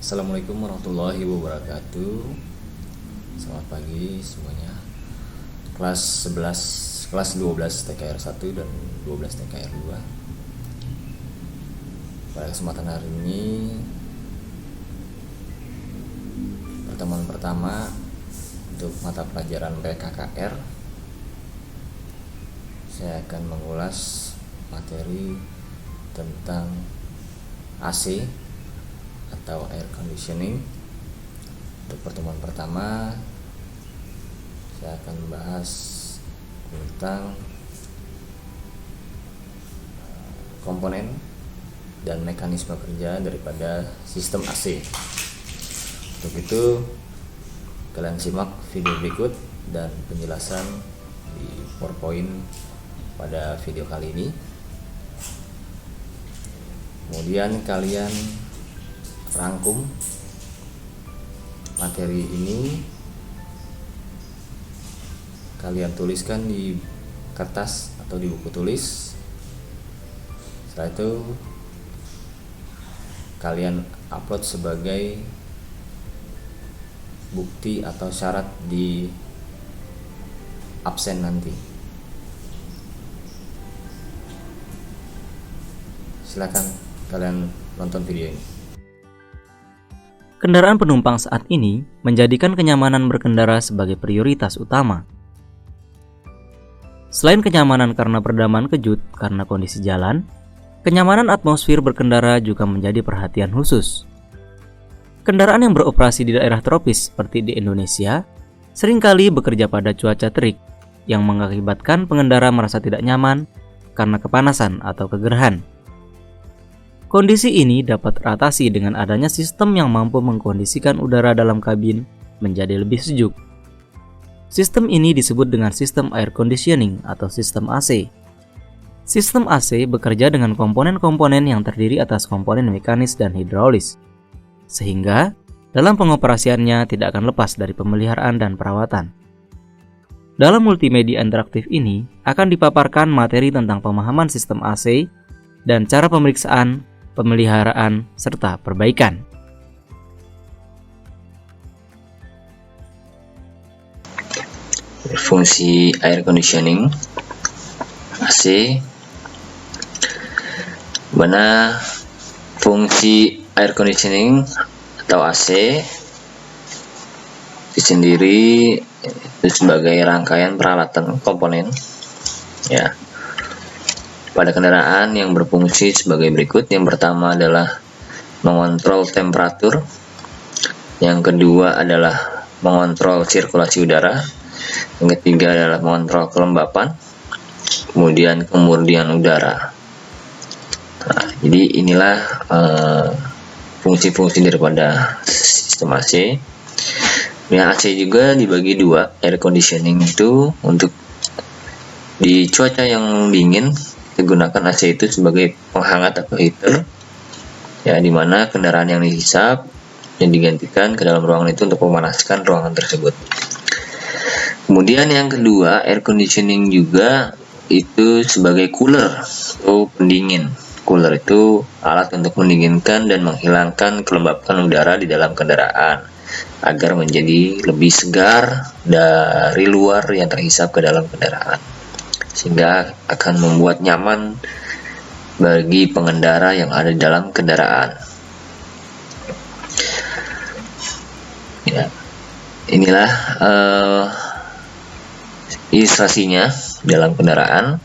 Assalamualaikum warahmatullahi wabarakatuh. Selamat pagi semuanya. Kelas 11, kelas 12 TKR 1 dan 12 TKR 2. Pada kesempatan hari ini, pertemuan pertama untuk mata pelajaran PKKR, saya akan mengulas materi tentang AC atau air conditioning. Untuk pertemuan pertama, saya akan membahas tentang komponen dan mekanisme kerja daripada sistem AC. Untuk itu, kalian simak video berikut dan penjelasan di PowerPoint pada video kali ini. Kemudian kalian rangkum materi ini, kalian tuliskan di kertas atau di buku tulis. Setelah itu kalian upload sebagai bukti atau syarat di absen nanti. Silakan kalian nonton video ini. Kendaraan penumpang saat ini menjadikan kenyamanan berkendara sebagai prioritas utama. Selain kenyamanan karena peredaman kejut karena kondisi jalan, kenyamanan atmosfer berkendara juga menjadi perhatian khusus. Kendaraan yang beroperasi di daerah tropis seperti di Indonesia seringkali bekerja pada cuaca terik yang mengakibatkan pengendara merasa tidak nyaman karena kepanasan atau kegerahan. Kondisi ini dapat teratasi dengan adanya sistem yang mampu mengkondisikan udara dalam kabin menjadi lebih sejuk. Sistem ini disebut dengan sistem air conditioning atau sistem AC. Sistem AC bekerja dengan komponen-komponen yang terdiri atas komponen mekanis dan hidraulis, sehingga dalam pengoperasiannya tidak akan lepas dari pemeliharaan dan perawatan. Dalam multimedia interaktif ini akan dipaparkan materi tentang pemahaman sistem AC dan cara pemeriksaan, pemeliharaan, serta perbaikan. Fungsi air conditioning AC. Mana fungsi air conditioning atau AC itu sendiri itu sebagai rangkaian peralatan komponen ya pada kendaraan yang berfungsi sebagai berikut. Yang pertama adalah mengontrol temperatur, yang kedua adalah mengontrol sirkulasi udara, yang ketiga adalah mengontrol kelembapan, kemudian kemurnian udara. Nah, jadi inilah fungsi-fungsi daripada sistem AC. Ya, AC juga dibagi dua. Air conditioning itu untuk di cuaca yang dingin, kita gunakan AC itu sebagai penghangat atau heater, ya, dimana kendaraan yang dihisap yang digantikan ke dalam ruangan itu untuk memanaskan ruangan tersebut. Kemudian yang kedua, air conditioning juga itu sebagai cooler atau pendingin. Cooler itu alat untuk mendinginkan dan menghilangkan kelembapan udara di dalam kendaraan agar menjadi lebih segar dari luar yang terhisap ke dalam kendaraan, sehingga akan membuat nyaman bagi pengendara yang ada di dalam kendaraan. Ya, inilah ilustrasinya dalam kendaraan.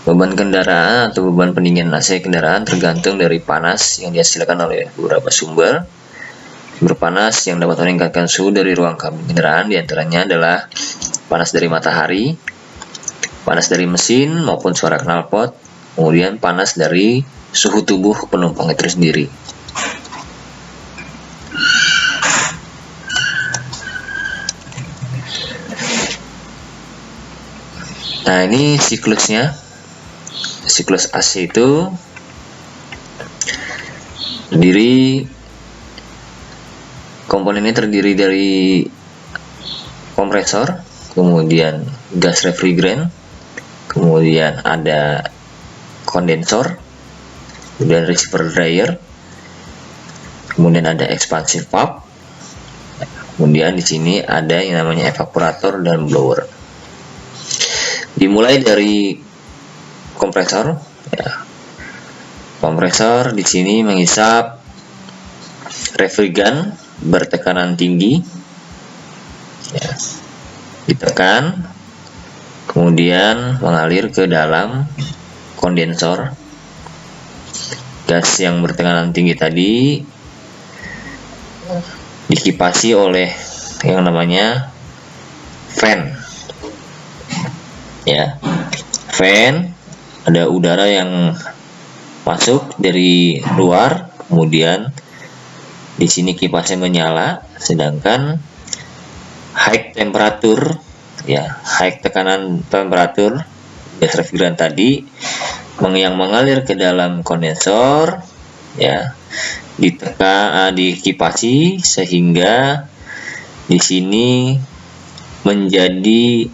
Beban kendaraan atau beban pendingin AC kendaraan tergantung dari panas yang dihasilkan oleh beberapa sumber. Sumber panas yang dapat meningkatkan suhu dari ruang kabin kendaraan diantaranya adalah panas dari matahari, panas dari mesin maupun suara knalpot, kemudian panas dari suhu tubuh penumpang itu sendiri. Nah, ini siklusnya. Siklus AC itu komponennya terdiri dari kompresor, kemudian gas refrigerant, kemudian ada kondensor, kemudian receiver dryer, kemudian ada expansive valve, kemudian di sini ada yang namanya evaporator dan blower. Dimulai dari kompresor, ya. Kompresor di sini menghisap refrigeran bertekanan tinggi, ya, ditekan, kemudian mengalir ke dalam kondensor. Gas yang bertekanan tinggi tadi dikipasi oleh yang namanya fan, ya. Fan, ada udara yang masuk dari luar, kemudian di sini kipasnya menyala, sedangkan high temperatur, ya, high tekanan temperatur gas refrigeran tadi yang mengalir ke dalam kondensor, ya, dikipasi sehingga di sini menjadi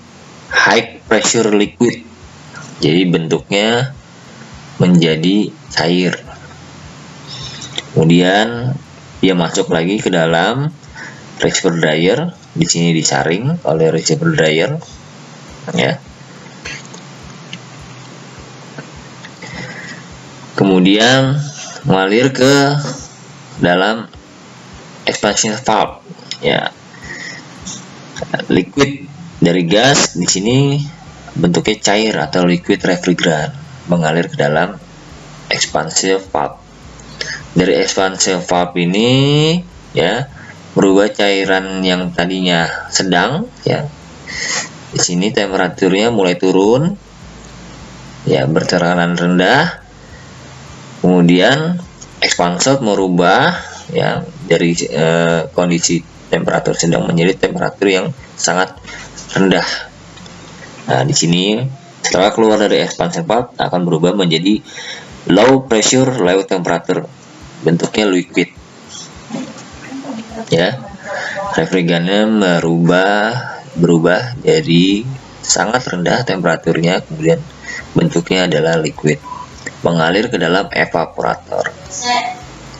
high pressure liquid. Jadi bentuknya menjadi cair. Kemudian dia masuk lagi ke dalam receiver dryer. Di sini disaring oleh receiver dryer, ya. Kemudian mengalir ke dalam expansion valve, ya. Liquid dari gas di sini bentuknya cair atau liquid refrigeran mengalir ke dalam expansion valve. Dari expansion valve ini, ya, berubah cairan yang tadinya sedang, ya. Di sini temperaturnya mulai turun, ya, bertekanan rendah. Kemudian expansor merubah, ya, dari kondisi temperatur sedang menjadi temperatur yang sangat rendah. Nah, di sini setelah keluar dari expansion valve akan berubah menjadi low pressure, low temperature, bentuknya liquid, ya. Refrigerannya berubah jadi sangat rendah temperaturnya, kemudian bentuknya adalah liquid, mengalir ke dalam evaporator,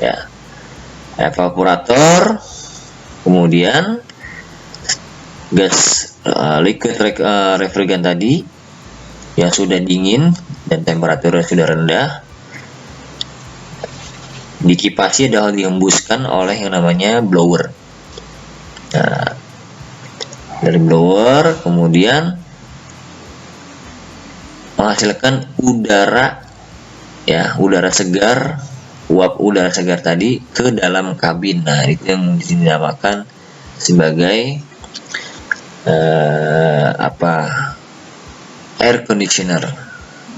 ya. Evaporator, kemudian gas liquid refrigeran tadi yang sudah dingin dan temperaturnya sudah rendah dikipasi dan dihembuskan oleh yang namanya blower. Nah, dari blower kemudian menghasilkan udara, ya, udara segar, uap udara segar tadi ke dalam kabin. Nah, itu yang dinamakan sebagai air conditioner,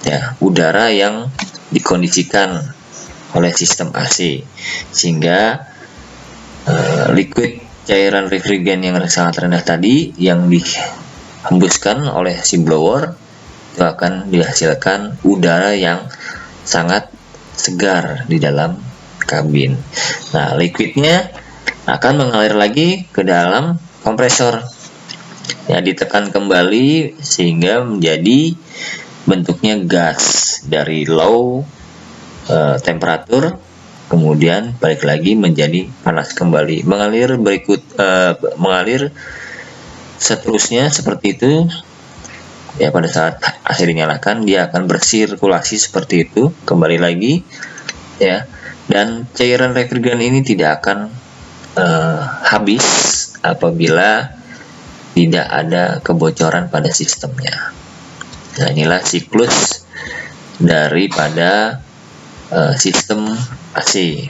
ya, udara yang dikondisikan oleh sistem AC sehingga liquid cairan refrigeran yang sangat rendah tadi yang dihembuskan oleh si blower itu akan dihasilkan udara yang sangat segar di dalam kabin. Nah, liquidnya akan mengalir lagi ke dalam kompresor, ya, ditekan kembali sehingga menjadi bentuknya gas dari low temperatur, kemudian balik lagi menjadi panas kembali, mengalir seterusnya seperti itu, ya. Pada saat AC dinyalakan dia akan bersirkulasi seperti itu kembali lagi, ya, dan cairan refrigeran ini tidak akan habis apabila tidak ada kebocoran pada sistemnya. Nah, inilah siklus daripada sistem AC.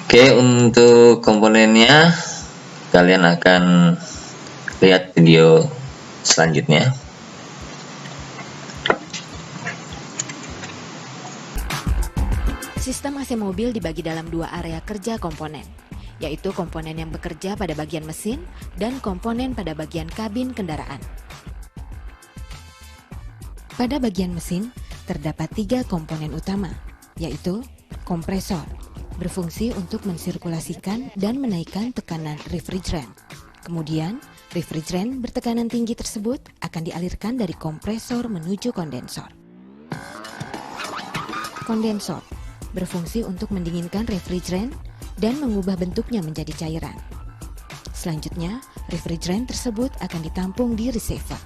Oke, untuk komponennya kalian akan lihat video selanjutnya. Sistem AC mobil dibagi dalam dua area kerja komponen, yaitu komponen yang bekerja pada bagian mesin dan komponen pada bagian kabin kendaraan. Pada bagian mesin, terdapat 3 komponen utama, yaitu kompresor, berfungsi untuk mensirkulasikan dan menaikkan tekanan refrigeran. Kemudian, refrigeran bertekanan tinggi tersebut akan dialirkan dari kompresor menuju kondensor. Kondensor berfungsi untuk mendinginkan refrigeran dan mengubah bentuknya menjadi cairan. Selanjutnya, refrigeran tersebut akan ditampung di receiver.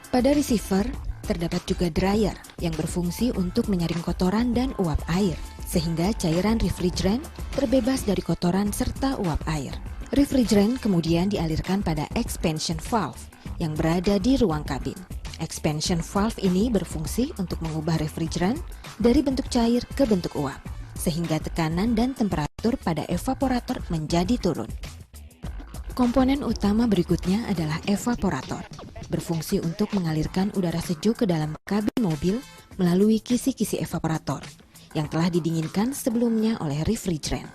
Pada receiver, terdapat juga dryer yang berfungsi untuk menyaring kotoran dan uap air, sehingga cairan refrigeran terbebas dari kotoran serta uap air. Refrigeran kemudian dialirkan pada expansion valve yang berada di ruang kabin. Expansion valve ini berfungsi untuk mengubah refrigeran dari bentuk cair ke bentuk uap, sehingga tekanan dan temperatur pada evaporator menjadi turun. Komponen utama berikutnya adalah evaporator, berfungsi untuk mengalirkan udara sejuk ke dalam kabin mobil melalui kisi-kisi evaporator yang telah didinginkan sebelumnya oleh refrigeran.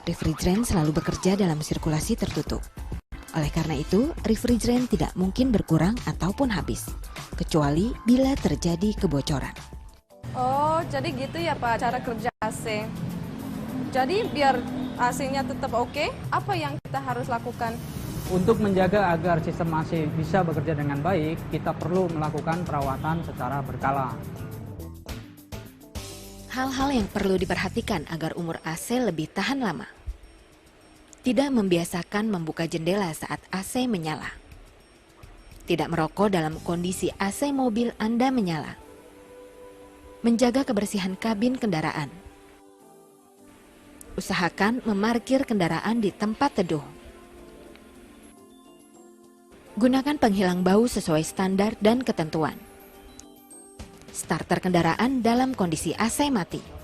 Refrigeran selalu bekerja dalam sirkulasi tertutup. Oleh karena itu, refrigeran tidak mungkin berkurang ataupun habis, kecuali bila terjadi kebocoran. Oh, jadi gitu ya Pak cara kerja AC. Jadi biar AC-nya tetap oke, apa yang kita harus lakukan? Untuk menjaga agar sistem AC bisa bekerja dengan baik, kita perlu melakukan perawatan secara berkala. Hal-hal yang perlu diperhatikan agar umur AC lebih tahan lama. Tidak membiasakan membuka jendela saat AC menyala. Tidak merokok dalam kondisi AC mobil Anda menyala. Menjaga kebersihan kabin kendaraan. Usahakan memarkir kendaraan di tempat teduh. Gunakan penghilang bau sesuai standar dan ketentuan. Starter kendaraan dalam kondisi AC mati.